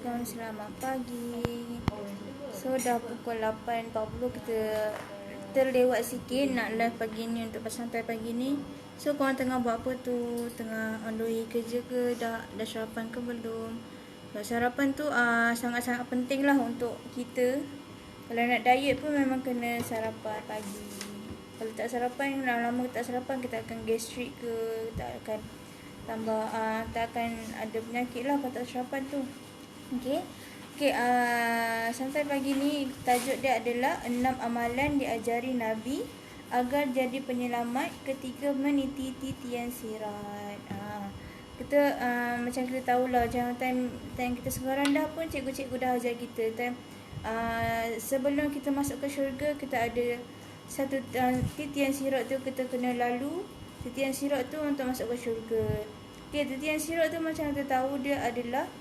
Assalamualaikum, selamat pagi. So dah pukul 8.40, kita terlewat sikit nak live pagi ni untuk bersantai pagi ni. So korang tengah buat apa tu? Tengah on the way kerja ke? Dah sarapan ke belum? Sebab sarapan tu sangat-sangat penting lah untuk kita. Kalau nak diet pun memang kena sarapan pagi. Kalau tak sarapan, lama tak sarapan, kita akan gastrik ke, kita akan tambah tak akan ada penyakit lah kalau tak sarapan tu. Okey, santai pagi ni tajuk dia adalah 6 amalan diajari Nabi agar jadi penyelamat ketika meniti titian sirat. Kita macam kita tahulah, jangan time kita sekarang dah pun cikgu-cikgu dah ajar kita. Sebelum kita masuk ke syurga, kita ada satu titian sirat tu kita kena lalu. Titian sirat tu untuk masuk ke syurga. Okay, titian sirat tu macam kita tahu dia adalah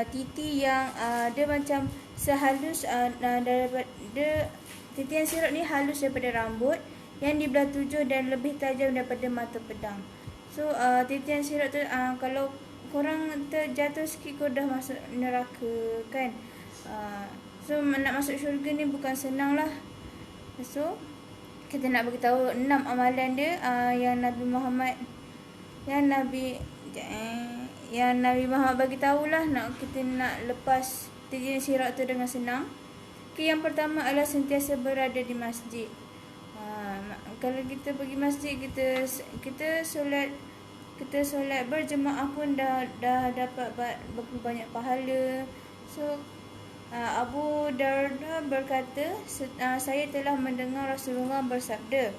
titi yang dia macam sehalus daripada titian sirat ni halus daripada rambut yang di belah 7 dan lebih tajam daripada mata pedang. So titian sirat tu kalau korang terjatuh sikit, kau dah masuk neraka kan. So nak masuk syurga ni bukan senang lah. So kita nak beritahu 6 amalan dia yang Nabi Muhammad bagi tahulah kita nak lepas titian sirat tu dengan senang. Yang pertama adalah sentiasa berada di masjid. Kalau kita pergi masjid, kita solat berjemaah pun dah dapat berapa banyak pahala. So Abu Darda berkata, saya telah mendengar Rasulullah bersabda,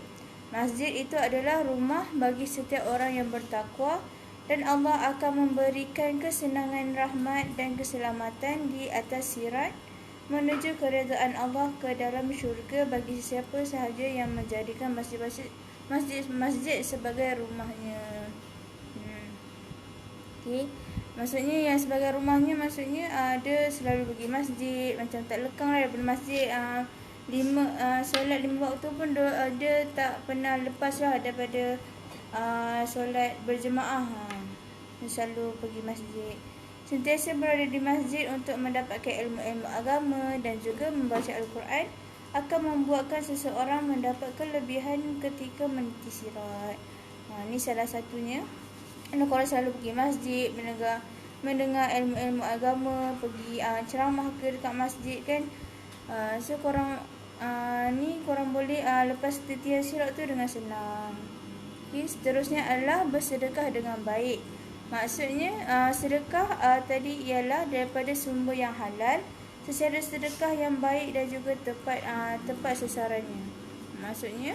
masjid itu adalah rumah bagi setiap orang yang bertakwa, dan Allah akan memberikan kesenangan, rahmat dan keselamatan di atas sirat menuju keredaan Allah ke dalam syurga bagi sesiapa sahaja yang menjadikan masjid sebagai rumahnya. Okay. Maksudnya yang sebagai rumahnya, maksudnya dia selalu pergi masjid, macam tak lekang lah daripada masjid. Solat 5 waktu pun dia tak pernah lepas lah daripada solat berjemaah. Dia selalu pergi masjid. Sentiasa berada di masjid untuk mendapatkan ilmu-ilmu agama dan juga membaca Al-Quran akan membuatkan seseorang mendapat kelebihan ketika meniti sirat. Ini salah satunya. Kalau korang selalu pergi masjid, mendengar ilmu-ilmu agama, pergi ceramah ke dekat masjid kan. So korang korang boleh lepas titian sirat tu dengan senang. Okay, seterusnya adalah bersedekah dengan baik. Maksudnya sedekah tadi ialah daripada sumber yang halal, secara sedekah yang baik dan juga tepat sasarannya. Maksudnya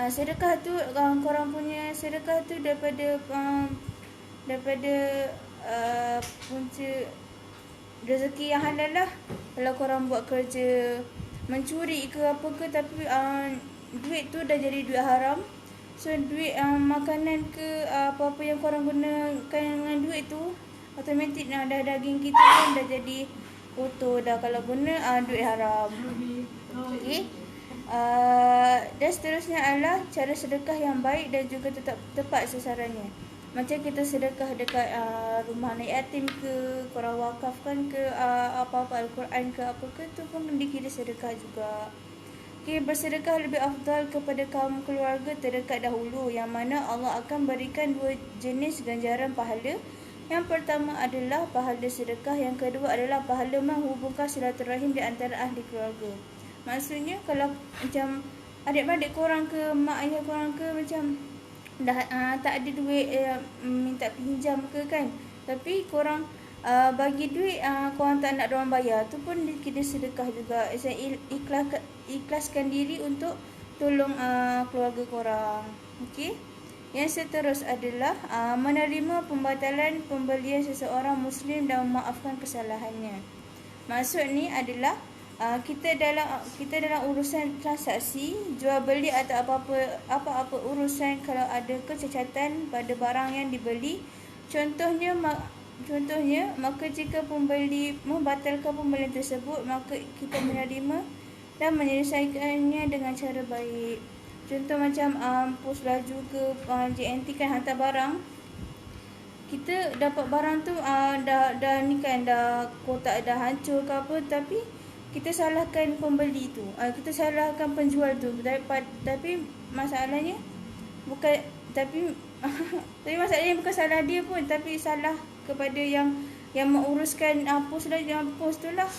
sedekah tu korang punya sedekah tu daripada punca rezeki yang halal lah. Kalau korang buat kerja mencuri ke apa ke, tapi duit tu dah jadi duit haram. So duit makanan ke apa-apa yang korang gunakan dengan duit tu, automatik dah daging kita kan dah jadi kotor dah kalau guna duit haram. Okay. Dan seterusnya adalah cara sedekah yang baik dan juga tepat sasarannya. Macam kita sedekah dekat rumah anak yatim ke, korang wakafkan ke apa-apa Al-Quran ke apa ke, tu pun dikira sedekah juga. Okay, bersedekah lebih afdal kepada kaum keluarga terdekat dahulu, yang mana Allah akan berikan 2 jenis ganjaran pahala. Yang pertama adalah pahala sedekah, yang kedua adalah pahala menghubungkan silaturahim di antara ahli keluarga. Maksudnya kalau macam adik-beradik korang ke, mak ayah korang ke macam dah tak ada duit minta pinjam ke kan, tapi korang bagi duit, korang tak nak diorang bayar, tu pun kita sedekah juga. Ikhlaskan diri untuk tolong keluarga korang. Okey. Yang seterus adalah menerima pembatalan pembelian seseorang muslim dan memaafkan kesalahannya. Maksud ni adalah kita dalam urusan transaksi jual beli atau apa-apa urusan, kalau ada kecacatan pada barang yang dibeli, contohnya maka jika pembeli membatalkan pembelian tersebut, maka kita menerima dan menyelesaikannya dengan cara baik. Contoh macam pos laju ke JNT kan hantar barang, kita dapat barang tu dah ni kan, dah kotak dah hancur ke apa, tapi kita salahkan pembeli tu, kita salahkan penjual tu. Tapi masalahnya bukan, tapi tapi masalahnya bukan salah dia pun, tapi salah kepada yang menguruskan post lah, yang post tu lah.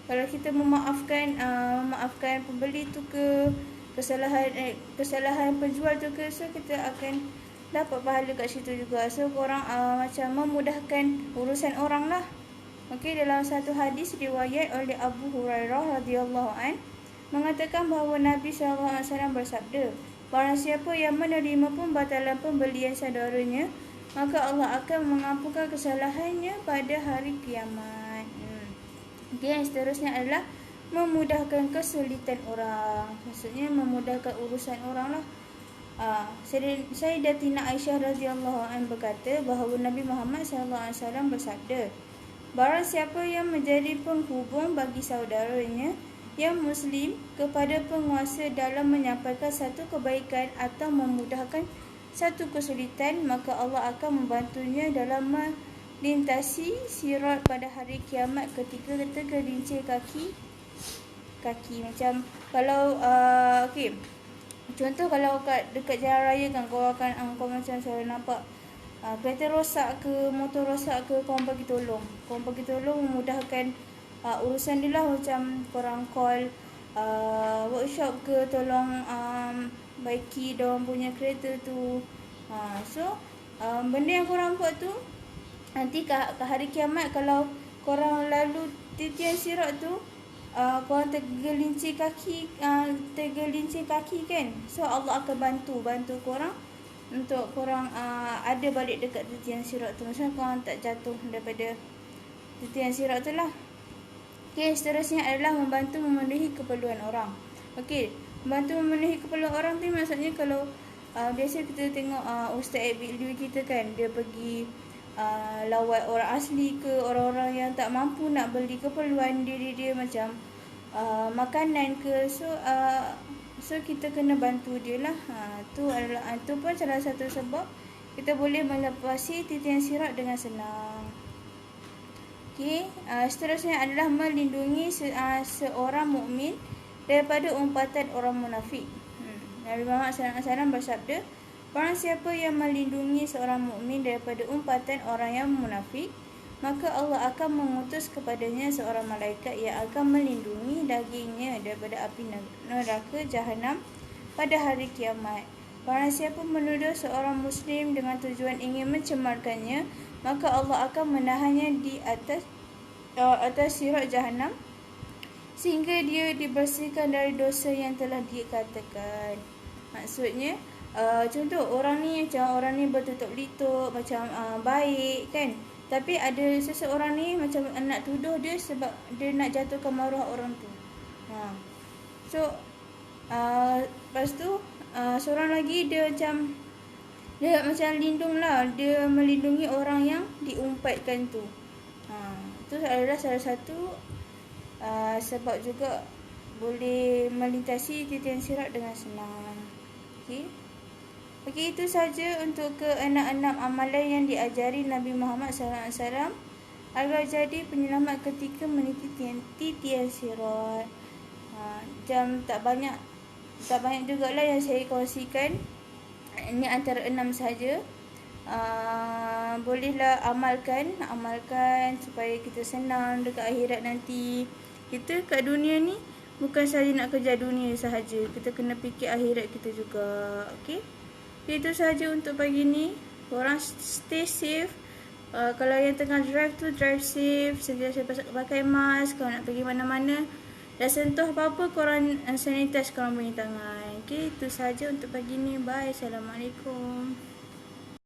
Kalau kita memaafkan pembeli tu ke, kesalahan penjual tu ke, so kita akan dapat pahala kat situ juga. So korang macam memudahkan urusan orang lah. Okey, dalam satu hadis riwayat oleh Abu Hurairah radhiyallahu an mengatakan bahawa Nabi SAW bersabda, barang siapa yang menerima pembatalan pembelian saudaranya, maka Allah akan mengampunkan kesalahannya pada hari kiamat. Okey, yang seterusnya adalah memudahkan kesulitan orang. Maksudnya memudahkan urusan orang lah. Sayyidatina Aisyah radhiyallahu an berkata bahawa Nabi Muhammad SAW bersabda, barang siapa yang menjadi penghubung bagi saudaranya yang Muslim kepada penguasa dalam menyampaikan satu kebaikan atau memudahkan satu kesulitan, maka Allah akan membantunya dalam melintasi sirat pada hari kiamat ketika tergelincir kaki. Macam kalau okey, contoh kalau dekat jalan raya kan, kau macam saya nampak kereta rosak ke, motor rosak ke, korang bagi tolong. Memudahkan urusan dia lah. Macam korang call workshop ke, tolong baiki diorang punya kereta tu. So benda yang korang buat tu, nanti ke hari kiamat kalau korang lalu titian sirat tu, korang tergelincir kaki kan, so Allah akan bantu korang untuk korang ada balik dekat titian sirat tu. Maksudnya korang tak jatuh daripada titian sirat tu lah. Okey, seterusnya adalah membantu memenuhi keperluan orang. Okey, membantu memenuhi keperluan orang tu maksudnya kalau biasa kita tengok Ustaz Abidli kita kan, dia pergi lawat orang asli ke, orang-orang yang tak mampu nak beli keperluan diri dia macam makanan ke, so kita kena bantu dia lah. Tu pun salah satu sebab kita boleh melepasi titian sirat dengan senang. Okey, seterusnya adalah melindungi seorang mukmin daripada umpatan orang munafik. Nabi Muhammad SAW bersabda, barang siapa yang melindungi seorang mukmin daripada umpatan orang yang munafik, maka Allah akan mengutus kepadanya seorang malaikat yang akan melindungi dagingnya daripada api neraka Jahanam pada hari kiamat. Barang siapa menuduh seorang Muslim dengan tujuan ingin mencemarkannya, maka Allah akan menahannya di atas sirat Jahanam sehingga dia dibersihkan dari dosa yang telah dia katakan. Maksudnya contoh orang ni bertutup litut macam baik kan, tapi ada seseorang ni macam nak tuduh dia sebab dia nak jatuhkan maruah orang tu. So lepas tu seorang lagi dia macam lindung lah, dia melindungi orang yang diumpatkan tu. Itu adalah salah satu sebab juga boleh melintasi titian sirat dengan senang. Okey, itu saja untuk ke-6 amalan yang diajari Nabi Muhammad SAW agar jadi penyelamat ketika meniti titian sirat. Macam tak banyak jugalah yang saya kongsikan. Ini antara 6 saja. Bolehlah amalkan supaya kita senang dekat akhirat nanti. Kita kat dunia ni bukan sahaja nak kerja dunia sahaja, kita kena fikir akhirat kita juga. Okey, itu sahaja untuk pagi ni. Korang stay safe. Kalau yang tengah drive tu, drive safe, sentiasa pakai mask. Kalau nak pergi mana-mana, dah sentuh apa-apa, korang sanitize korang punya tangan. Okey, itu sahaja untuk pagi ni. Bye. Assalamualaikum.